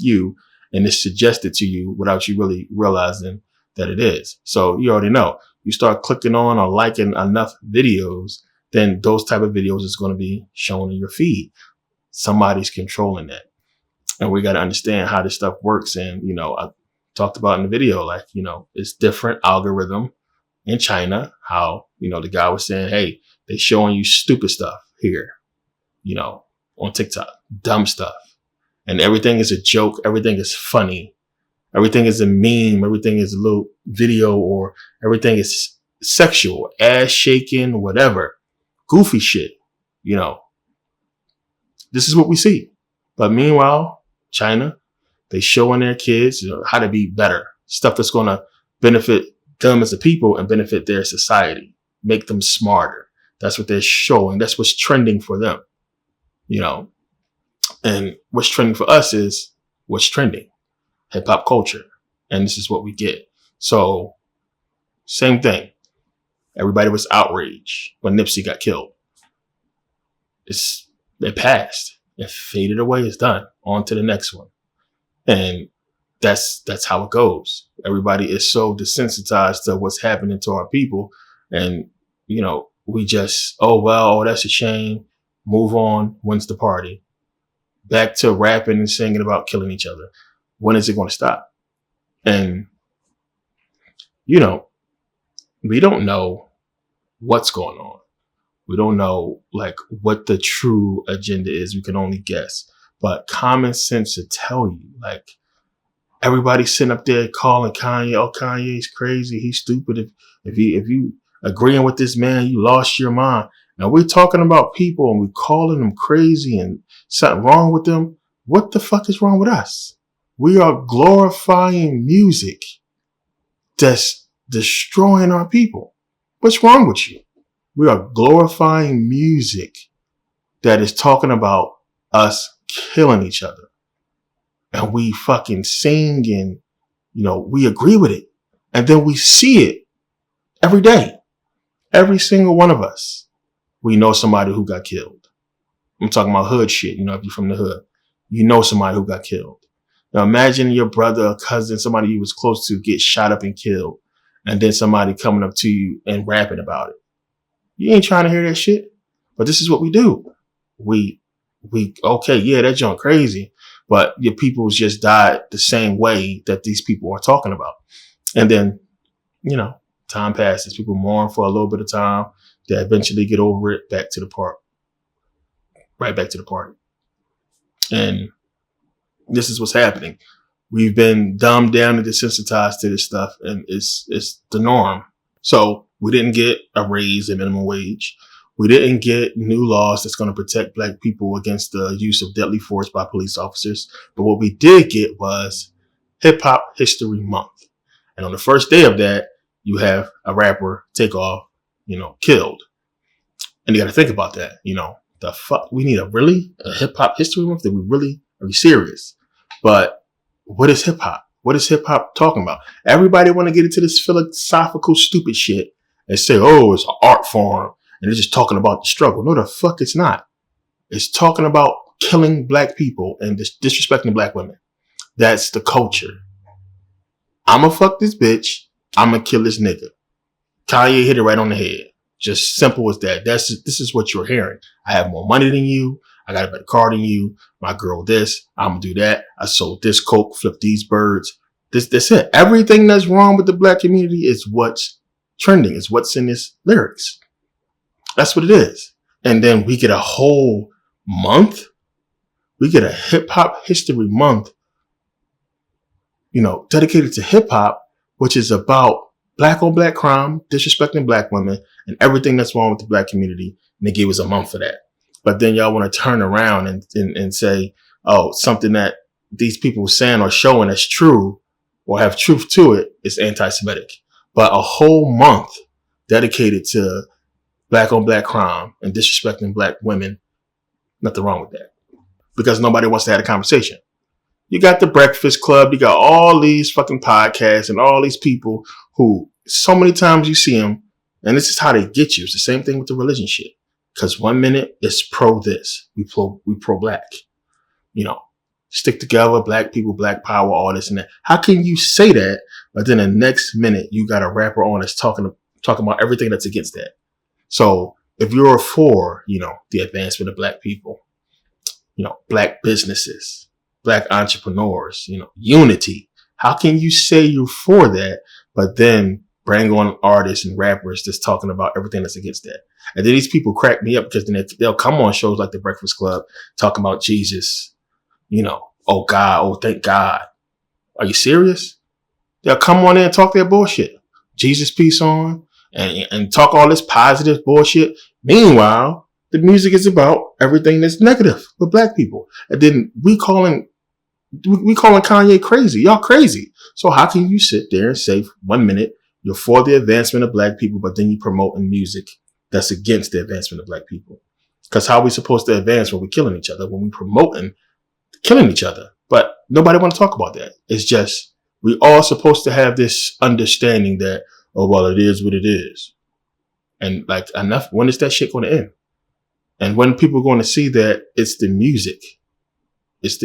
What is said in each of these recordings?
You, and it's suggested to you without you really realizing that it is. So you already know. You start clicking on or liking enough videos, then those type of videos is going to be shown in your feed. Somebody's controlling that. And we got to understand how this stuff works. And, I talked about in the video, like, it's different algorithm in China, how, the guy was saying, hey, they showing you stupid stuff here, on TikTok, dumb stuff. And everything is a joke. Everything is funny. Everything is a meme. Everything is a little video, or everything is sexual, ass shaking, whatever. Goofy shit, This is what we see. But meanwhile, China, they showing their kids how to be better. Stuff that's going to benefit them as a people and benefit their society. Make them smarter. That's what they're showing. That's what's trending for them, And what's trending for us is what's trending, hip hop culture. And this is what we get. So same thing. Everybody was outraged when Nipsey got killed. It passed. It faded away. It's done. On to the next one. And that's how it goes. Everybody is so desensitized to what's happening to our people. And, we just, that's a shame. Move on. When's the party? Back to rapping and singing about killing each other. When is it going to stop? And, we don't know what's going on. We don't know what the true agenda is. We can only guess. But common sense should tell you, everybody's sitting up there calling Kanye, oh, Kanye's crazy. He's stupid. If you agreeing with this man, you lost your mind. Now we're talking about people and we're calling them crazy and something wrong with them. What the fuck is wrong with us? We are glorifying music that's destroying our people. What's wrong with you? We are glorifying music that is talking about us killing each other. And we fucking sing and, we agree with it. And then we see it every day. Every single one of us. We know somebody who got killed. I'm talking about hood shit. If you're from the hood, somebody who got killed. Now imagine your brother or cousin, somebody you was close to, get shot up and killed. And then somebody coming up to you and rapping about it. You ain't trying to hear that shit. But this is what we do. Okay, yeah, that junk crazy. But your people just died the same way that these people are talking about. And then, time passes. People mourn for a little bit of time. They eventually get over it, back to the park. Right back to the party. And this is what's happening. We've been dumbed down and desensitized to this stuff, and it's the norm. So we didn't get a raise in minimum wage. We didn't get new laws that's going to protect black people against the use of deadly force by police officers. But what we did get was Hip Hop History Month. And on the first day of that, you have a rapper take off, killed. And you got to think about that. The fuck, we need a Hip Hop History Month? Are we serious? But what is hip hop? What is hip hop talking about? Everybody want to get into this philosophical stupid shit and say, oh, it's an art form. And they're just talking about the struggle. No, the fuck it's not. It's talking about killing black people and disrespecting black women. That's the culture. I'ma fuck this bitch. I'ma kill this nigga. Kanye hit it right on the head. Just simple as that. This is what you're hearing. I have more money than you. I got a better car than you. My girl this. I'm gonna do that. I sold this coke, flipped these birds. That's it. Everything that's wrong with the black community is what's trending. It's what's in this lyrics. That's what it is. And then we get a whole month. We get a Hip Hop History Month, dedicated to hip hop, which is about black on black crime, disrespecting black women, and everything that's wrong with the black community. And they gave us a month for that. But then y'all want to turn around and say, oh, something that these people are saying or showing that's true or have truth to it is anti-Semitic. But a whole month dedicated to black on black crime and disrespecting black women, nothing wrong with that. Because nobody wants to have a conversation. You got the Breakfast Club. You got all these fucking podcasts and all these people who so many times you see them, and this is how they get you. It's the same thing with the religion shit. Because 1 minute it's pro this, we pro black, stick together, black people, black power, all this and that. How can you say that, but then the next minute you got a rapper on that's talking about everything that's against that? So if you're for, the advancement of black people, black businesses, black entrepreneurs, unity, how can you say you're for that, but then bring on artists and rappers that's talking about everything that's against that? And then these people crack me up because then they'll come on shows like the Breakfast Club talking about Jesus, oh God, oh thank God. Are you serious? They'll come on there and talk their bullshit. Jesus piece on and talk all this positive bullshit. Meanwhile, the music is about everything that's negative with black people. And then we calling Kanye crazy. Y'all crazy. So how can you sit there and say 1 minute you're for the advancement of black people, but then you promoting music that's against the advancement of black people? Because how are we supposed to advance when we're killing each other, when we're promoting killing each other? But nobody want to talk about that. It's just, we all supposed to have this understanding that, oh, well, it is what it is. And like, enough, when is that shit going to end? And when people are going to see that it's the music, it's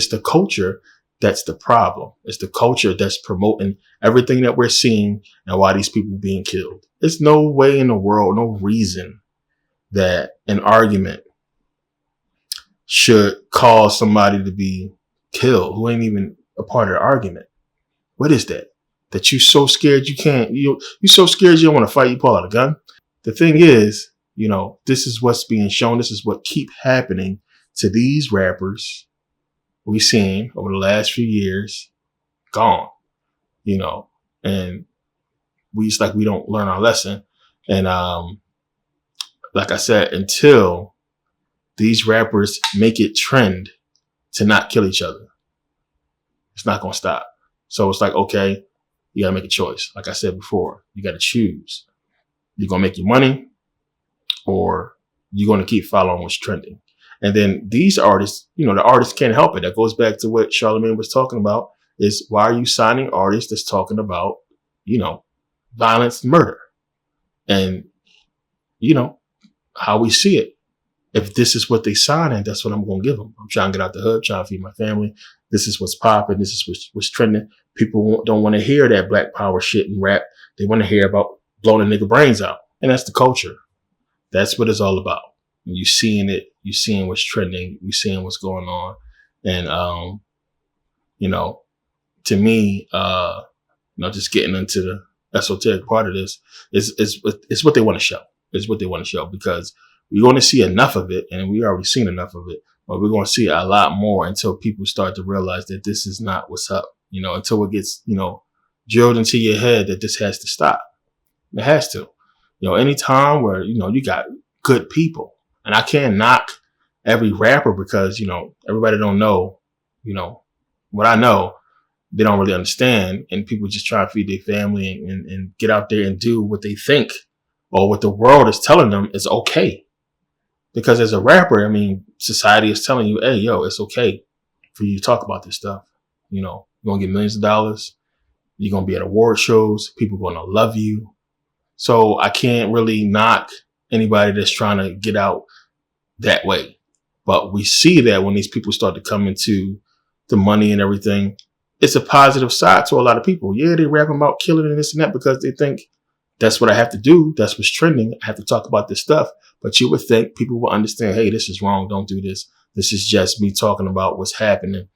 the culture that's the problem. It's the culture that's promoting everything that we're seeing and why these people are being killed. There's no way in the world, no reason that an argument should cause somebody to be killed who ain't even a part of the argument. What is that? That you so scared you so scared you don't want to fight, you pull out a gun? The thing is, this is what's being shown. This is what keep happening to these rappers we've seen over the last few years, gone, and we don't learn our lesson. And like I said, until these rappers make it trend to not kill each other, it's not going to stop. So it's like, okay, you got to make a choice. Like I said before, you got to choose. You're going to make your money or you're going to keep following what's trending. And then these artists, the artists can't help it. That goes back to what Charlamagne was talking about, is why are you signing artists that's talking about, violence, murder? And, how we see it. If this is what they sign, and that's what I'm going to give them. I'm trying to get out the hood, trying to feed my family. This is what's popping. This is what's trending. People don't want to hear that black power shit and rap. They want to hear about blowing a nigga brains out. And that's the culture. That's what it's all about. You seeing it, you seeing what's trending, you seeing what's going on. And, to me, just getting into the esoteric part of this is what they want to show. It's what they want to show, because we're going to see enough of it, and we already seen enough of it, but we're going to see a lot more until people start to realize that this is not what's up, until it gets, drilled into your head that this has to stop. It has to. Any time where, you got good people, and I can't knock every rapper because, everybody don't know, what I know, they don't really understand, and people just try to feed their family and get out there and do what they think or what the world is telling them is okay. Because as a rapper, society is telling you, hey, yo, it's okay for you to talk about this stuff. You're going to get millions of dollars. You're going to be at award shows. People are going to love you. So I can't really knock anybody that's trying to get out that way. But we see that when these people start to come into the money and everything, it's a positive side to a lot of people. Yeah, they rapping about killing and this and that because they think that's what I have to do. That's what's trending. I have to talk about this stuff. But you would think people will understand, hey, this is wrong. Don't do this. This is just me talking about what's happening,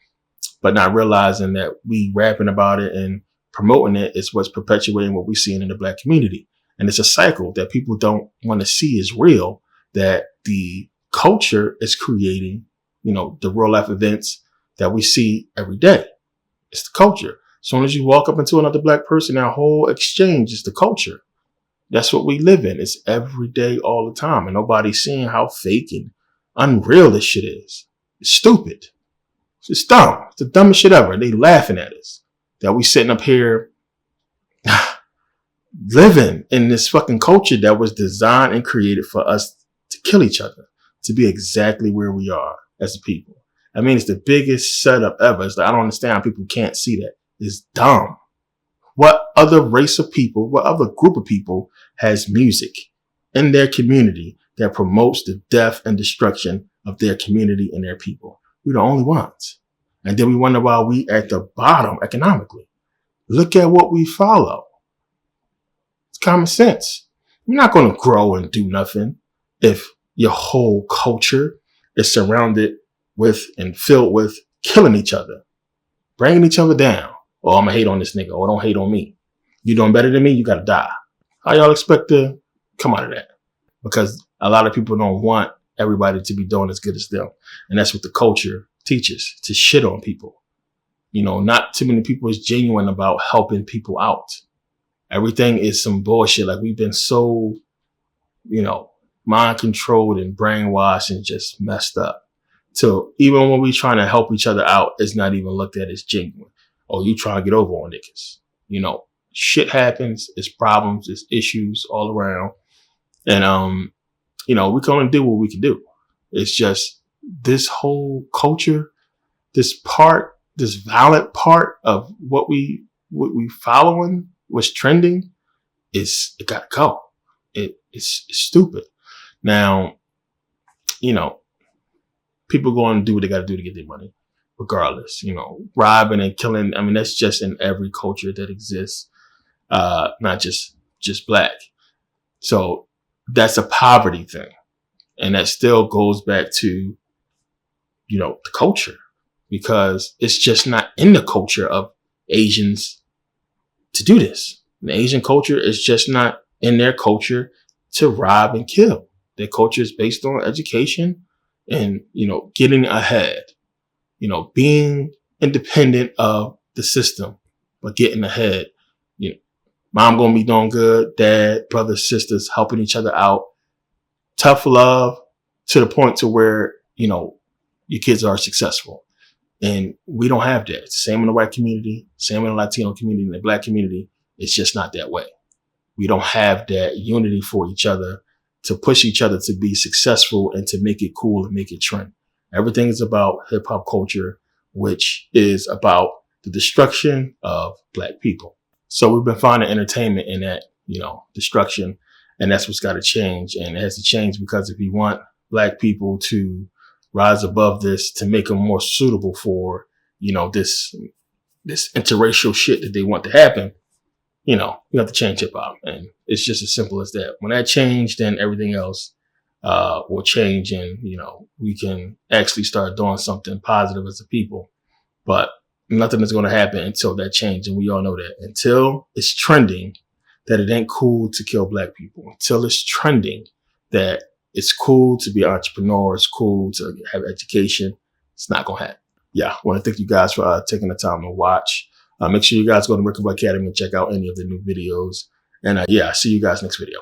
but not realizing that we rapping about it and promoting it is what's perpetuating what we're seeing in the black community. And it's a cycle that people don't want to see is real, that the culture is creating, the real life events that we see every day. It's the culture. As soon as you walk up into another black person, that whole exchange is the culture. That's what we live in. It's every day, all the time. And nobody's seeing how fake and unreal this shit is. It's stupid. It's dumb. It's the dumbest shit ever. They laughing at us. That we sitting up here living in this fucking culture that was designed and created for us to kill each other, to be exactly where we are as a people. I mean, it's the biggest setup ever. It's like, I don't understand how people can't see that. It's dumb. What other race of people, what other group of people has music in their community that promotes the death and destruction of their community and their people? We're the only ones. And then we wonder why we at the bottom economically. Look at what we follow. It's common sense. You're not going to grow and do nothing if your whole culture is surrounded with and filled with killing each other, bringing each other down. Oh, I'm going to hate on this nigga. Oh, don't hate on me. You doing better than me? You got to die. How y'all expect to come out of that? Because a lot of people don't want everybody to be doing as good as them. And that's what the culture teaches, to shit on people. You know, not too many people is genuine about helping people out. Everything is some bullshit. Like, we've been so, you know, mind controlled and brainwashed and just messed up. So even when we trying to help each other out, it's not even looked at as genuine. Oh, you trying to get over on niggas. You know, shit happens. It's problems. It's issues all around. And, you know, we can only do what we can do. It's just this whole culture, this violent part of what we following, what's trending, it gotta go. It's stupid. Now, you know, people go and do what they gotta do to get their money, regardless. You know, robbing and killing. I mean, that's just in every culture that exists, not just black. So that's a poverty thing, and that still goes back to, you know, the culture, because it's just not in the culture of Asians to do this. The Asian culture is just not in their culture to rob and kill. Their culture is based on education and, you know, getting ahead, you know, being independent of the system, but getting ahead. You know, mom gonna be doing good, dad, brothers, sisters, helping each other out. Tough love to the point to where, you know, your kids are successful. And we don't have that. It's the same in the white community, same in the Latino community, and the black community. It's just not that way. We don't have that unity for each other to push each other to be successful and to make it cool and make it trend. Everything is about hip hop culture, which is about the destruction of black people. So we've been finding entertainment in that, you know, destruction. And that's what's got to change. And it has to change because if we want black people to rise above this, to make them more suitable for, you know, this interracial shit that they want to happen, you know, you have to change hip hop. And it's just as simple as that. When that changed, then everything else will change, and, you know, we can actually start doing something positive as a people. But nothing is going to happen until that change. And we all know that. Until it's trending that it ain't cool to kill black people, until it's trending that it's cool to be an entrepreneur, it's cool to have education, it's not going to happen. Yeah, I want to thank you guys for taking the time to watch. Make sure you guys go to Merkabah Academy and check out any of the new videos. And yeah, I'll see you guys next video.